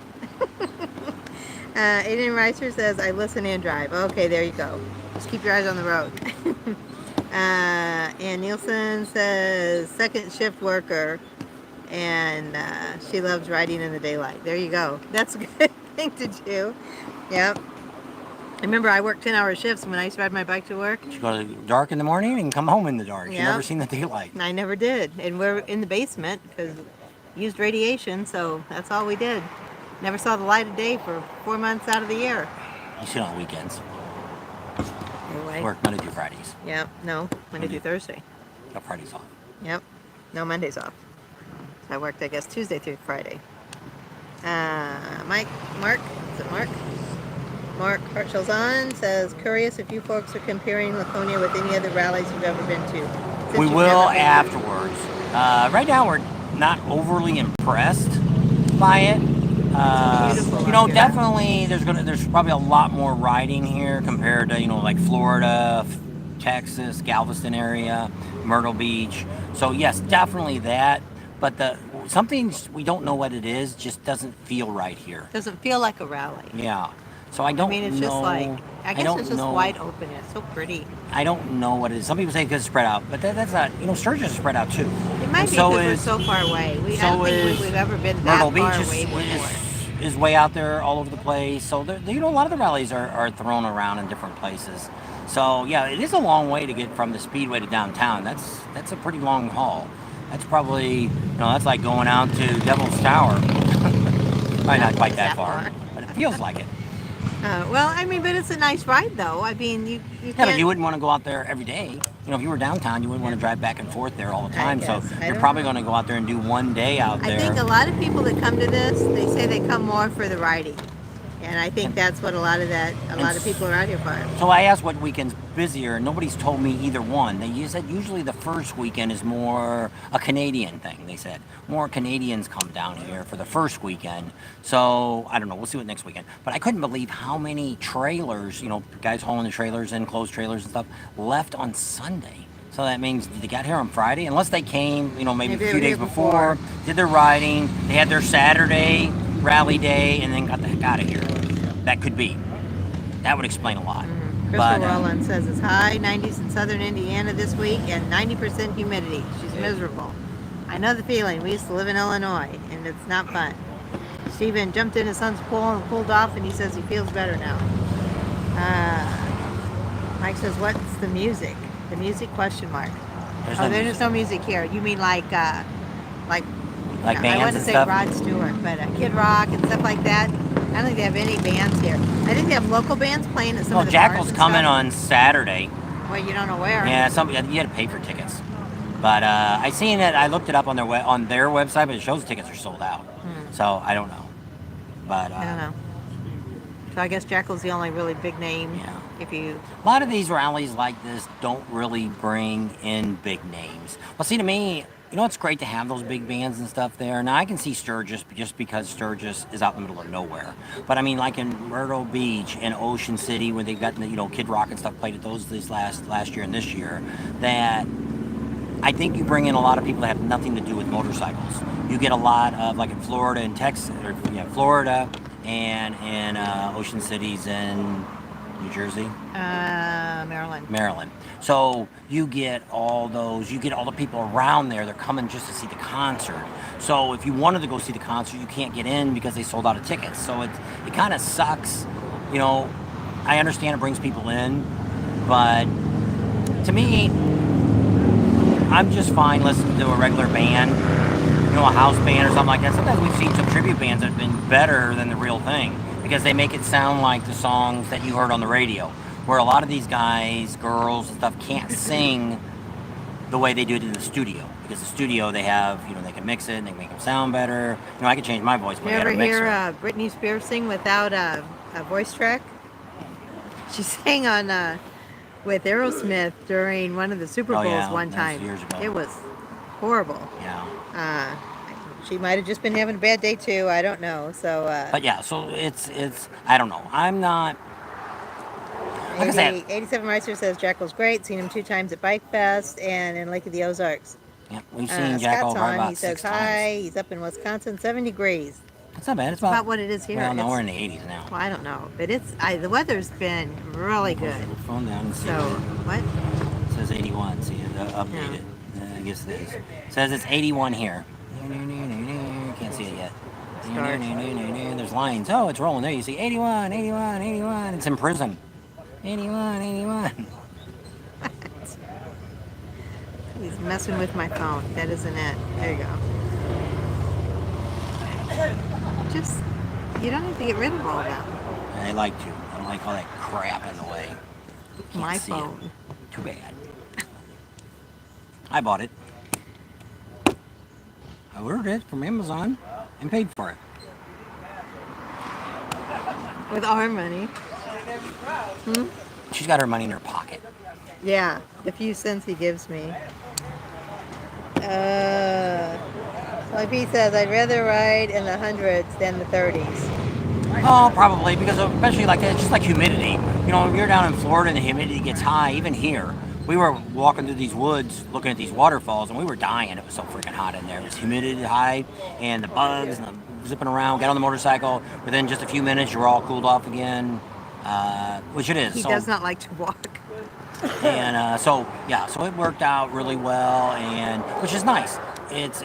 Aiden Reiser says, I listen and drive. Okay, there you go. Just keep your eyes on the road. And Nielsen says, second shift worker. And she loves riding in the daylight. There you go. That's a good thing to do. Yep. I remember I worked 10-hour shifts when I used to ride my bike to work. You go to dark in the morning and come home in the dark. You Yeah. never seen the daylight. I never did. And we're in the basement because used radiation, so that's all we did. Never saw the light of day for 4 months out of the year. You see it on the weekends. Anyway. Work Monday through Fridays. Yeah, no, Monday through Thursday. Got Fridays off. Yep. No Mondays off. So I worked, I guess, Tuesday through Friday. Mark, is it Mark? Mark Hartshell's on, says, curious if you folks are comparing Laconia with any other rallies you've ever been to. Since We you've will never been. afterwards. Right now, we're not overly impressed by it. Beautiful You know, up here. definitely there's probably a lot more riding here compared to, you know, like Florida, Texas, Galveston area, Myrtle Beach. So yes, definitely that. But something we don't know what it is just doesn't feel right here. Doesn't feel like a rally. Yeah. So I I don't mean, it's know. just like, I guess don't it's just know. wide open. It's so pretty. I don't know what it is. Some people say because it's spread out, but that's not. You know, Sturgis is spread out too. It might And be so because we're is so far away. I so don't think is we've ever been Myrtle that Beach far away before. is way out there all over the place. So you know, a lot of the rallies are thrown around in different places. So yeah, it is a long way to get from the Speedway to downtown. That's a pretty long haul. That's probably, you know, that's like going out to Devil's Tower. Probably not quite that far, but it feels like it. Well, I mean, but it's a nice ride, though. I mean, you Yeah, can't. but you wouldn't want to go out there every day. You know, if you were downtown, you wouldn't want to drive back and forth there all the time. So guess. I you're don't probably know. going to go out there and do one day out I there. think a lot of people that come to this, they say they come more for the riding, and I think that's what a lot of people are out here for. So I asked what weekend's busier, and nobody's told me either one. They said usually the first weekend is more a Canadian thing. They said more Canadians come down here for the first weekend. So I don't know. We'll see what next weekend. But I couldn't believe how many trailers, you know, guys hauling the trailers in, closed trailers and stuff, left on Sunday. So that means they got here on Friday, unless they came, you know, maybe a few days before, did their riding, they had their Saturday rally day, and then got the heck out of here. That could be. That would explain a lot. Crystal Rowland says it's high 90s in southern Indiana this week and 90% humidity. She's miserable. I know the feeling. We used to live in Illinois, and it's not fun. Steven jumped in his son's pool and pulled off, and he says he feels better now. Mike says, what's the music? The music question mark. There's no music here. You mean like bands I want to and say stuff? Rod Stewart, but Kid Rock and stuff like that. I don't think they have any bands here. I think they have local bands playing at some of the bars Jackal's and coming stuff. on Saturday. Well, you don't know where. Yeah, you had to pay for tickets. But I seen it. I looked it up on their website, but it shows tickets are sold out. So I don't know. But I don't know. So I guess Jackal's the only really big name. Yeah. A lot of these rallies like this don't really bring in big names. Well, see, to me, you know, it's great to have those big bands and stuff there. Now, I can see Sturgis just because Sturgis is out in the middle of nowhere. But, I mean, like in Myrtle Beach and Ocean City, when they've got, you know, Kid Rock and stuff played at those last year and this year, that I think you bring in a lot of people that have nothing to do with motorcycles. You get a lot of, like in Florida and Texas, Florida and in Ocean Cities and New Jersey? Maryland. So you get all the people around there. They're coming just to see the concert. So if you wanted to go see the concert, you can't get in because they sold out of tickets. So it kind of sucks. You know, I understand it brings people in, but to me, I'm just fine listening to a regular band, you know, a house band or something like that. Sometimes we've seen some tribute bands that have been better than the real thing because they make it sound like the songs that you heard on the radio, where a lot of these guys, girls and stuff can't sing the way they do it in the studio. Because the studio, they have, you know, they can mix it and they can make them sound better. You know, I can change my voice, but You I got ever a mixer. hear Britney Spears sing without a voice track? She sang on with Aerosmith during one of the Super Bowls one time. Years ago. It was horrible. Yeah. She might have just been having a bad day too. I don't know. So. But yeah, so it's I don't know. I'm not. Like I said, 87 Meister says Jackal's great. Seen him 2 times at Bike Fest and in Lake of the Ozarks. yeah, we've seen Jackal Scott's probably on. about He says 6 hi. times. He's up in Wisconsin, 7 degrees. That's not bad. It's About what it is here. Well, no, It's- we're in the 80s now. Well, I don't know, but the weather's been really good. Put the phone down and see. So what? It says 81. See, update it. I guess it is. It says it's 81 here. Can't see it yet. Start. There's lines. Oh, it's rolling there. You see 81, 81, 81. It's in prison. 81, 81. He's messing with my phone. That isn't it. There you go. Just, you don't have to get rid of all that. I like to. I don't like all that crap in the way. Can't My see it. phone. Too bad. I bought it. I ordered it from Amazon and paid for it. With our money. Hmm? She's got her money in her pocket. Yeah, the few cents he gives me. Like he says, I'd rather ride in the hundreds than the 30s. Oh, probably because especially like that, it's just like humidity. You know, when you're down in Florida and the humidity gets high, even here, we were walking through these woods looking at these waterfalls and we were dying. It was so freaking hot in there. It was humidity high and the bugs and the zipping around. Get on the motorcycle. Within just a few minutes, you're all cooled off again, which it is. He So, does not like to walk. and so yeah, so it worked out really well, and which is nice. It's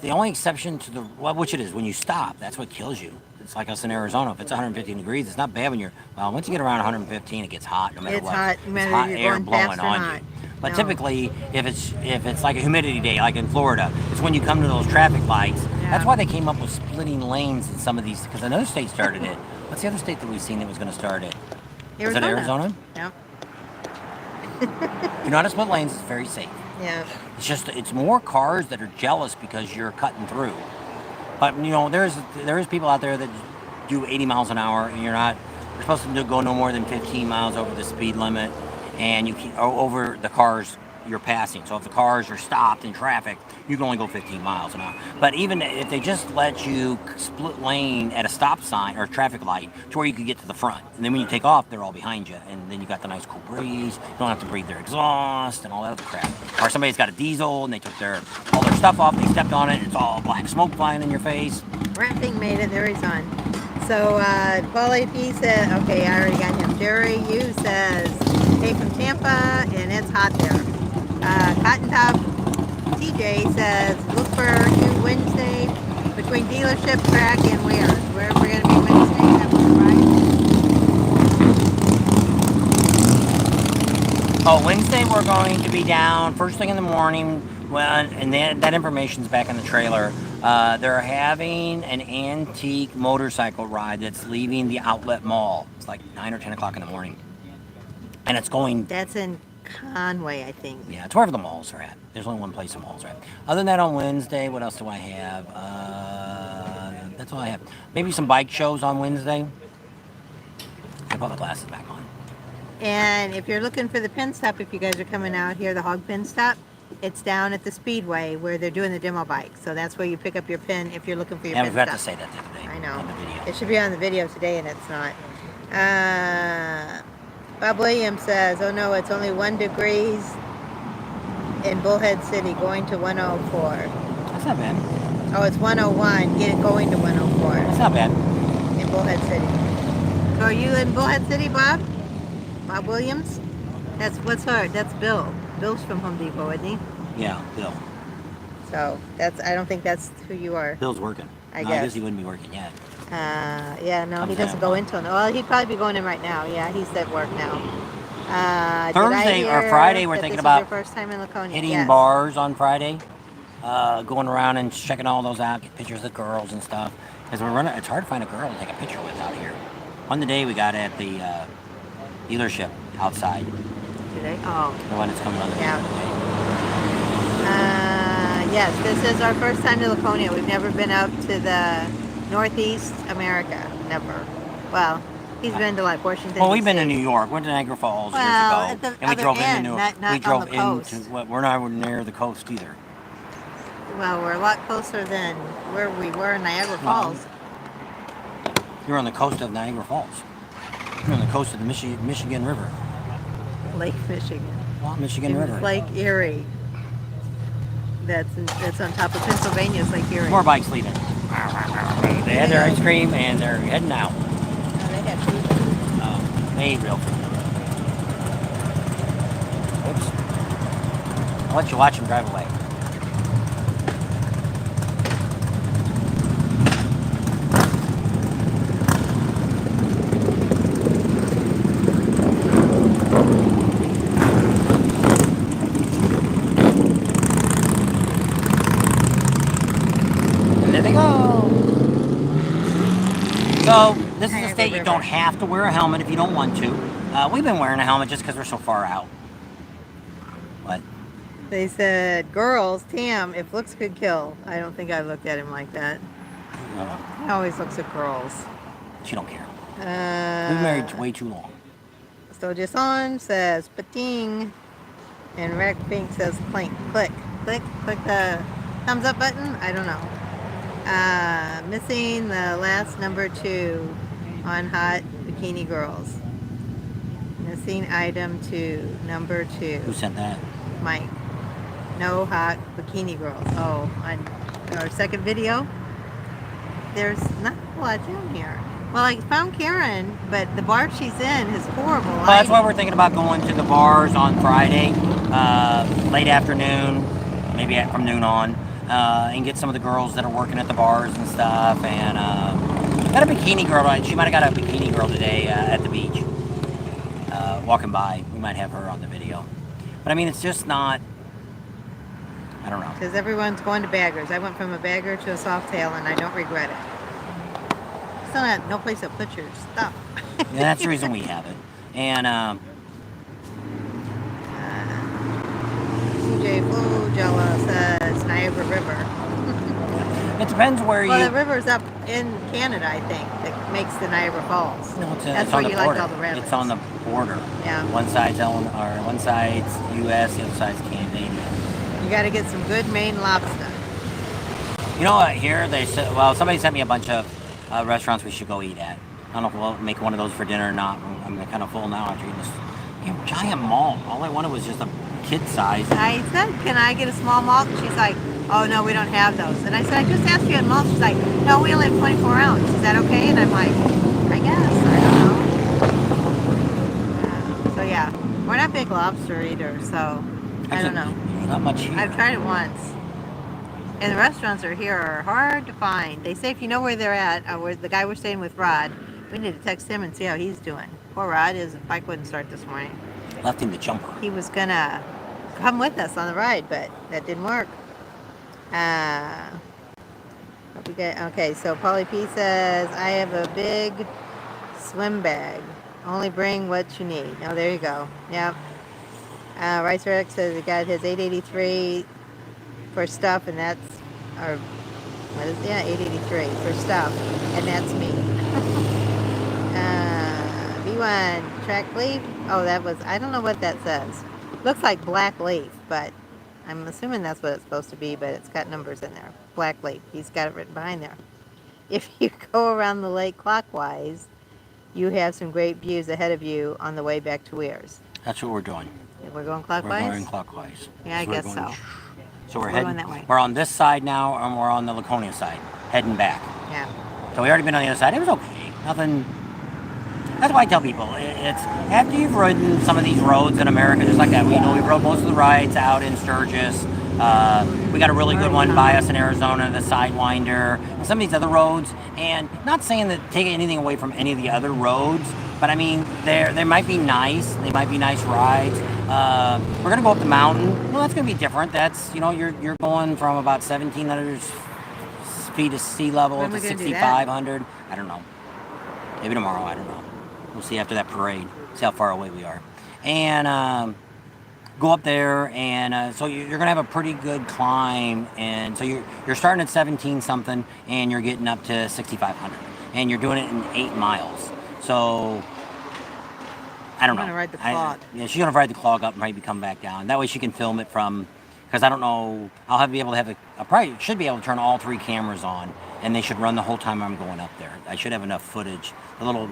the only exception to the well, which it is when you stop. That's what kills you. It's like us in Arizona. If it's 115 degrees, it's not bad when you're. Well, once you get around 115, it gets hot no matter It's what. hot, no It's matter hot you're air going blowing fast or on not. you. But No. typically, if it's like a humidity day, like in Florida, it's when you come to those traffic lights. Yeah. That's why they came up with splitting lanes in some of these. Because another state started it. What's the other state that we've seen that was going to start it? Was it Arizona? Yeah. You know how to split lanes. It's very safe. Yeah. It's more cars that are jealous because you're cutting through. But you know, there is people out there that do 80 miles an hour, and you're supposed to go no more than 15 miles over the speed limit, and you can or over the cars you're passing. So if the cars are stopped in traffic, you can only go 15 miles an hour. But even if they just let you split lane at a stop sign or a traffic light to where you could get to the front, and then when you take off, they're all behind you, and then you got the nice cool breeze. You don't have to breathe their exhaust and all that other crap. Or somebody's got a diesel and they took all their stuff off, they stepped on it, it's all black smoke flying in your face. Rapping made it. There he's on. So, Paul AP said, okay, I already got him. Jerry Yu says, hey from Tampa, and it's hot there. Cotton Top TJ says, look for you Wednesday between dealership, track, and where? Where we're going to be Wednesday, is that right? Oh, Wednesday we're going to be down first thing in the morning, and that information's back in the trailer. They're having an antique motorcycle ride that's leaving the outlet mall. It's like 9 or 10 o'clock in the morning. And it's going... That's in Conway, I think. Yeah, it's wherever the malls are at. There's only one place the malls are at. Other than that, on Wednesday, what else do I have? That's all I have. Maybe some bike shows on Wednesday. I put my glasses back on. And if you're looking for the pin stop, if you guys are coming out here, the Hog Pin Stop, it's down at the Speedway where they're doing the demo bike. So that's where you pick up your pin if you're looking for your Yeah, I pin forgot stop. to say that the other day. I know. On the video. It should be on the video today, and it's not. Bob Williams says, oh no, it's only 1 degrees in Bullhead City going to 104. That's not bad. Oh, it's 101 going to 104 That's not bad. in Bullhead City. So are you in Bullhead City, Bob? Bob Williams? That's Bill. Bill's from Home Depot, isn't he? Yeah, Bill. So I don't think that's who you are. Bill's working. I No, guess. I guess he wouldn't be working yet. Yeah, no, he Comes doesn't out. go until, well, he'd probably be going in right now. Yeah, he's at work now. Thursday or Friday, we're thinking about your first time in Laconia. hitting Yes. bars on Friday. Going around and checking all those out, get pictures of girls and stuff. Because it's hard to find a girl to take a picture with out here. On the day we got at the dealership outside, Today? Oh, the one that's coming on the Yeah. day. yes, this is our first time to Laconia. We've never been up to the Northeast America. Never. Well, he's been to like Washington. Well, we've been to DC. New York. Went to Niagara Falls Well, years at ago, the and we other drove end, into not we on drove the coast. into. Well, we're not near the coast either. Well, we're a lot closer than where we were in Niagara Falls. You're on the coast of Niagara Falls. You're on the coast of the Michigan River. Lake Michigan. Well, Michigan And River. Lake Erie. That's on top of Pennsylvania's Lake Erie. More bikes leaving. They had their ice cream and they're heading out. Oh, they got food. They ain't real food. Oops. I'll let you watch them drive away. And there they go. So, this is a state you don't have to wear a helmet if you don't want to. We've been wearing a helmet just because we're so far out. What? They said, girls, Tam, if looks could kill. I don't think I looked at him like that. He always looks at girls. She don't care. We've been married way too long. So Jason says, pating. And Red Pink says, clink. Click. Click the thumbs up button. I don't know. Missing the last number 2 on Hot Bikini Girls. Missing item 2, number 2. Who sent that? Mike. No Hot Bikini Girls. Oh, on our second video, there's not a lot down here. Well, I found Karen, but the bar she's in is horrible. Well, that's why we're thinking about going to the bars on Friday, late afternoon, maybe from noon on, and get some of the girls that are working at the bars and stuff. And got a bikini girl. She might have got a bikini girl today at the beach, walking by. We might have her on the video. But I mean, it's just not. I don't know. Because everyone's going to baggers. I went from a bagger to a Softail, and I don't regret it. Still had no place to put your stuff. Yeah, that's the reason we have it. And CJ Flu Jella says Niagara River. it depends where Well, the river's up in Canada, I think, that makes the Niagara Falls. No, That's it's where on the you border. like all the rapids. It's on the border. Yeah. One side's U.S., the other side's Canadian. You got to get some good Maine lobster. You know what? Here they said. Well, somebody sent me a bunch of restaurants we should go eat at. I don't know if we'll make one of those for dinner or not. I'm kind of full now after eating this giant malt. All I wanted was just a kid size. I said, can I get a small malt? And she's like, oh, no, we don't have those. And I said, I just asked you on malt. She's like, no, we only have 24 ounce. Is that okay? And I'm like, I guess. I don't know. So, yeah. We're not big lobster eaters, so I don't know. There's not much here. I've tried it once. And the restaurants here are hard to find. They say if you know where they're at, where the guy we're staying with, Rod, we need to text him and see how he's doing. Poor Rod, his bike wouldn't start this morning. Left him the jumper. He was going to come with us on the ride, but that didn't work. Okay, so Polly P says, I have a big swim bag. Only bring what you need. Oh, there you go. Yep. Rice Rex says he got his 883 for stuff, and that's, or, what is it? Yeah, 883 for stuff, and that's me. B1, track leaf. Oh, that was, I don't know what that says. Looks like black leaf, but I'm assuming that's what it's supposed to be, but it's got numbers in there. Black leaf. He's got it written behind there. If you go around the lake clockwise, you have some great views ahead of you on the way back to Weirs. That's what we're doing. We're going clockwise? We're going clockwise. Yeah, I guess so. So we're going heading that way. We're on this side now, and we're on the Laconia side, heading back. Yeah. So we already been on the other side. It was okay. Nothing. That's why I tell people, it's after you've ridden some of these roads in America, just like that. We rode most of the rides out in Sturgis. We got a really good one by us in Arizona, the Sidewinder, and some of these other roads. And not saying that take anything away from any of the other roads, but I mean, they might be nice. They might be nice rides. We're gonna go up the mountain. Well, that's gonna be different. That's you're going from about 1,700 feet of sea level When to are we gonna do that? 6,500. I don't know. Maybe tomorrow. I don't know. We'll see after that parade. See how far away we are. And go up there, and so you're gonna have a pretty good climb. And so you're starting at 17 something, and you're getting up to 6,500, and you're doing it in 8 miles. So I don't know. I'm gonna ride the clog. Yeah, she's gonna ride the clog up and maybe come back down. That way she can film it from. Because I don't know, I'll be able to have I probably should be able to turn all 3 cameras on, and they should run the whole time I'm going up there. I should have enough footage. The little,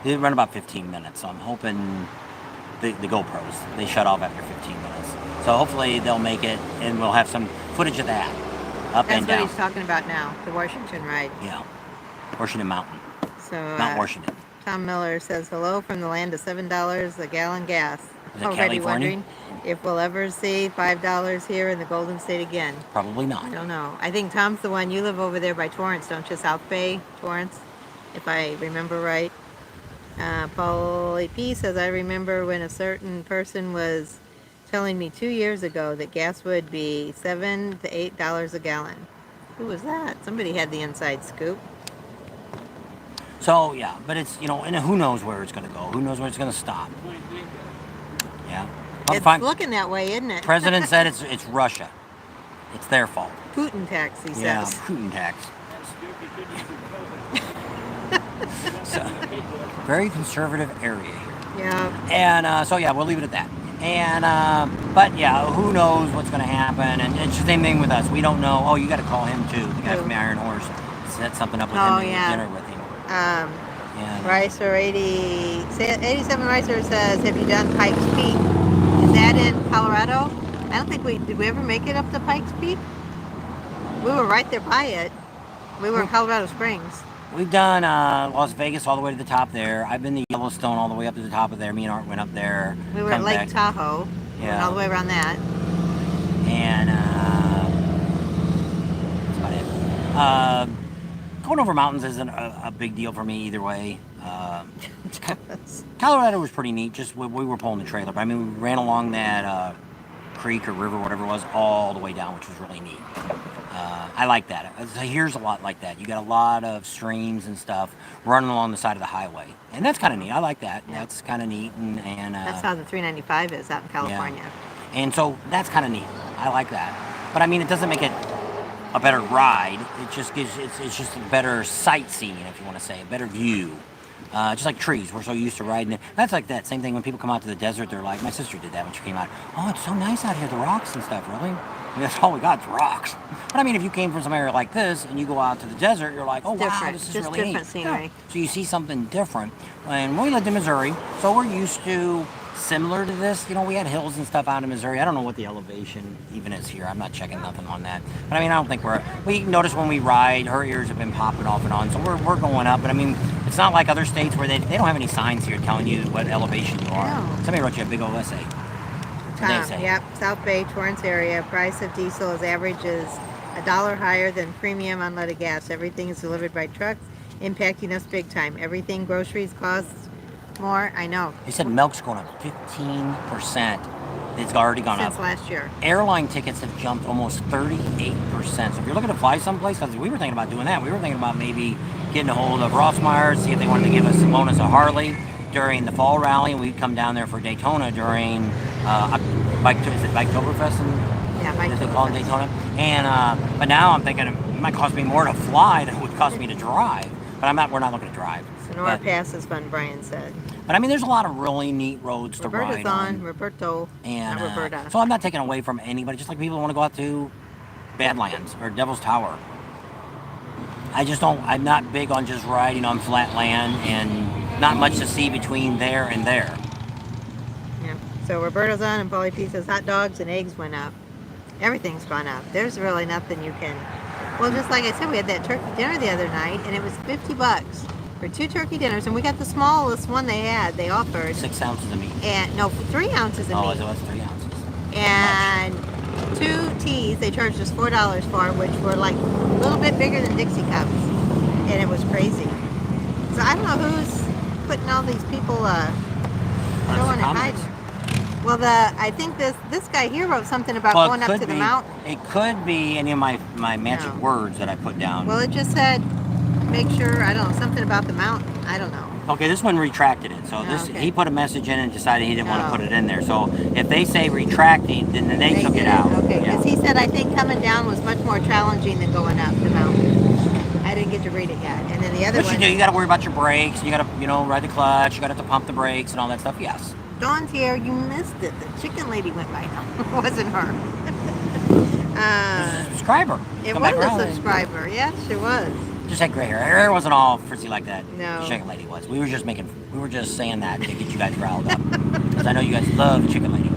they run about 15 minutes, so I'm hoping the GoPros, they shut off after 15 minutes. So hopefully they'll make it, and we'll have some footage of that, up and That's down. what he's talking about now, the Washington ride. Yeah, Washington Mountain, So Mount Washington. Tom Miller says, hello from the land of $7 a gallon gas. Is it Already California? wondering if we'll ever see $5 here in the Golden State again. Probably I not. don't know. I think Tom's the one. You live over there by Torrance, don't you? South Bay, Torrance, if I remember right. Paulie P says, I remember when a certain person was telling me 2 years ago that gas would be $7 to $8 a gallon. Who was that? Somebody had the inside scoop. So yeah, but it's and who knows where it's gonna go? Who knows where it's gonna stop? Yeah. Well, It's fine. looking that way, isn't it? President said it's Russia. It's their fault. Putin tax, he Yeah, says. Putin tax. So, very conservative area here. Yeah. And so yeah, we'll leave it at that. And but yeah, who knows what's going to happen? And it's the same thing with us. We don't know. Oh, you got to call him too. The guy Who? from the Iron Horse. Set something up with Oh, him to yeah. get dinner with him. And, Ricer 87 Ricer says, have you done Pikes Peak? Is that in Colorado? I don't think did we ever make it up to Pikes Peak? We were right there by it. We were in Colorado Springs. We've done Las Vegas all the way to the top there. I've been to Yellowstone all the way up to the top of there. Me and Art went up there. We were at Lake Tahoe. We went all the way around that. And that's about it. Going over mountains isn't a big deal for me either way. Colorado was pretty neat. Just we were pulling the trailer. But I mean, we ran along that creek or river, whatever it was, all the way down, which was really neat. I like that. Here's a lot like that. You got a lot of streams and stuff running along the side of the highway, and that's kind of neat. I like that. Yeah. That's kind of neat, and that's how the 395 is out in California. Yeah. And so that's kind of neat. I like that. But I mean, it doesn't make it a better ride. It just gives it's just a better sightseeing, if you want to say, a better view. Just like trees, we're so used to riding it. That's like that. Same thing when people come out to the desert. They're like, my sister did that when she came out. Oh, it's so nice out here, the rocks and stuff. Really? I mean, that's all we got is rocks. But I mean, if you came from some area like this and you go out to the desert, you're like, oh wow, this is just really different neat. scenery. Yeah. So you see something different. And we lived in Missouri, so we're used to similar to this. You know, we had hills and stuff out in Missouri. I don't know what the elevation even is here. I'm not checking nothing on that. But I mean, I don't think we notice when we ride, her ears have been popping off and on. So we're going up. But I mean, it's not like other states where they don't have any signs here telling you what elevation you are. No. Somebody wrote you a big old essay. Yep, South Bay, Torrance area. Price of diesel is averages $1 higher than premium unleaded gas. Everything is delivered by trucks, impacting us big time. Everything, groceries cost more. I know. They said milk's going up 15%. It's already gone Since up. last year. Airline tickets have jumped almost 38%. So if you're looking to fly someplace, because we were thinking about doing that. We were thinking about maybe getting a hold of Rossmeyer, see if they wanted to give us loan us a Harley during the fall rally, and we'd come down there for Daytona during Biketoberfest, and they call it Daytona. And but now I'm thinking it might cost me more to fly than it would cost me to drive. But we're not looking to drive. Sonora Pass is fun, Brian said. But I mean, there's a lot of really neat roads to ride on. Roberto, and not Roberta. So I'm not taking away from anybody. Just like people want to go out to Badlands or Devil's Tower. I just don't. I'm not big on just riding on flat land and not much to see between there and there. Yeah. So Roberto's on, and Paulie P says hot dogs and eggs went up. Everything's gone up. There's really nothing you can. Well, just like I said, we had that turkey dinner the other night, and it was $50 for 2 turkey dinners, and we got the smallest one they had. They offered 6 ounces of meat. and no, 3 ounces of meat. Oh, it was 3 ounces. And 2 teas they charged us $4 for, which were like a little bit bigger than Dixie cups, and it was crazy. So I don't know who's putting all these people going and hiding. Well, I think this guy here wrote something about going up to the mountain. It could be any of my magic words that I put down. Well, it just said make sure, I don't know, something about the mountain. I don't know. Okay, this one retracted it. So he put a message in and decided he didn't want to put it in there. So if they say retracting, then they took it out. Okay, because he said I think coming down was much more challenging than going up the mountain. I didn't get to read it yet. And then the other one. You got to worry about your brakes. You got to, ride the clutch. You got to pump the brakes and all that stuff. Yes. Dawn's here. You missed it. The chicken lady went by. No, it wasn't her. It was a subscriber. It was a subscriber. Yes, it was. Just had gray hair. Her hair wasn't all frizzy like that. No. The chicken lady was. We were just saying that to get you guys riled up. Because I know you guys love the chicken lady.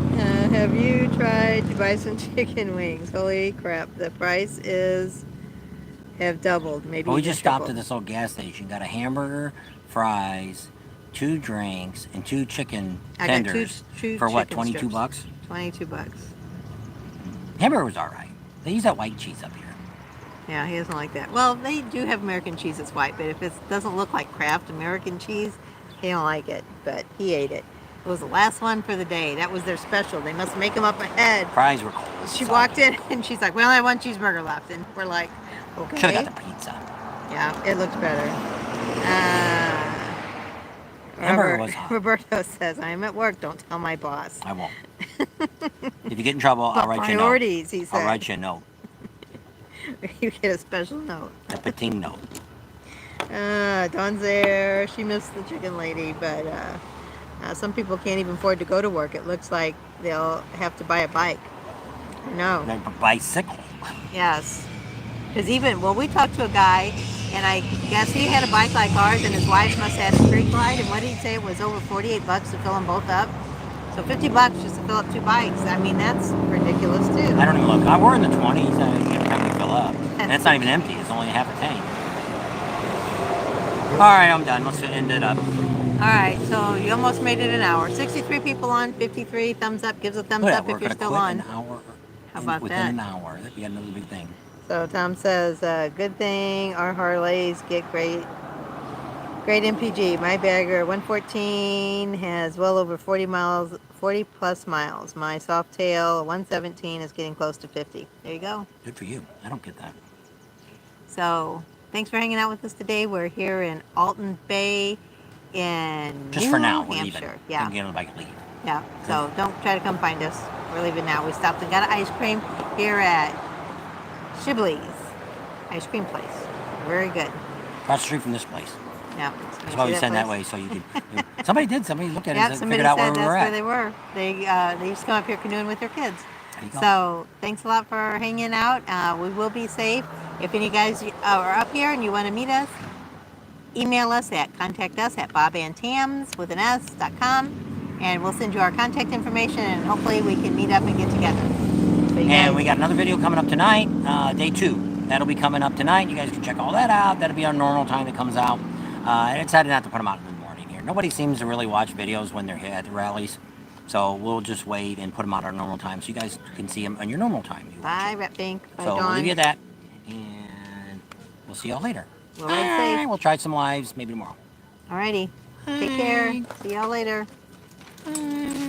Have you tried to buy some chicken wings? Holy crap. The price have doubled. Maybe we just stopped at this old gas station. Got a hamburger, fries, 2 drinks, and 2 chicken tenders two for what, $22? $22. Hamburger was all right. They use that white cheese up here. Yeah, he doesn't like that. Well, they do have American cheese that's white, but if it doesn't look like Kraft American cheese, he don't like it. But he ate it. It was the last one for the day. That was their special. They must make them up ahead. Fries were cold. She walked in and she's like, we only have 1 cheeseburger left. And we're like, okay. Should have got the pizza. Yeah, it looks better. Hamburger was hot. Roberto says, I'm at work. Don't tell my boss. I won't. If you get in trouble, I'll write you a note. Priorities, he said. I'll write you a note. You get a special note. A pating note. Dawn's there. She missed the chicken lady, but some people can't even afford to go to work. It looks like they'll have to buy a bike. I know. A bicycle. Yes. Because we talked to a guy, and I guess he had a bike like ours, and his wife must have had a street glide, and what did he say? It was over $48 to fill them both up. So $50 just to fill up 2 bikes. I mean, that's ridiculous, too. I don't even look. We're in the 20s every time we fill up. And it's not even empty. It's only half a tank. All right, I'm done. Let's end it up. All right, so you almost made it an hour. 63 people on, 53 thumbs up. Gives a thumbs up if you're still on. How about within that? An hour. That'd be another big thing. So Tom says, good thing our Harleys get great MPG. My bagger 114 has well over 40 plus miles. My Softail 117 is getting close to 50. There you go. Good for you. I don't get that. So thanks for hanging out with us today. We're here in Alton Bay in Just New for now, we're Hampshire. leaving. Yeah. Don't get on the bike and leave. Yeah. So don't try to come find us. We're leaving now. We stopped and got an ice cream here at Shibley's ice cream place. Very good. Across the street from this place. Yeah. That's why we send that way, so you could. Somebody looked at it and somebody figured out said where we were that's at. where they were. They used to come up here canoeing with their kids. There you go. So thanks a lot for hanging out. We will be safe. If any of you guys are up here and you want to meet us, email us at contactus@bobandtams.com, and we'll send you our contact information, and hopefully we can meet up and get together. And we got another video coming up tonight, day 2. That'll be coming up tonight. You guys can check all that out. That'll be our normal time that comes out. And I decided not to put them out in the morning here. Nobody seems to really watch videos when they're here at the rallies. So we'll just wait and put them out our normal time so you guys can see them on your normal time. Bye, Rep Pink. Bye, So Dawn. we'll leave you at that. And we'll see y'all later. We'll ride safe. We'll try some lives maybe tomorrow. Alrighty. Take care. See y'all later. Bye.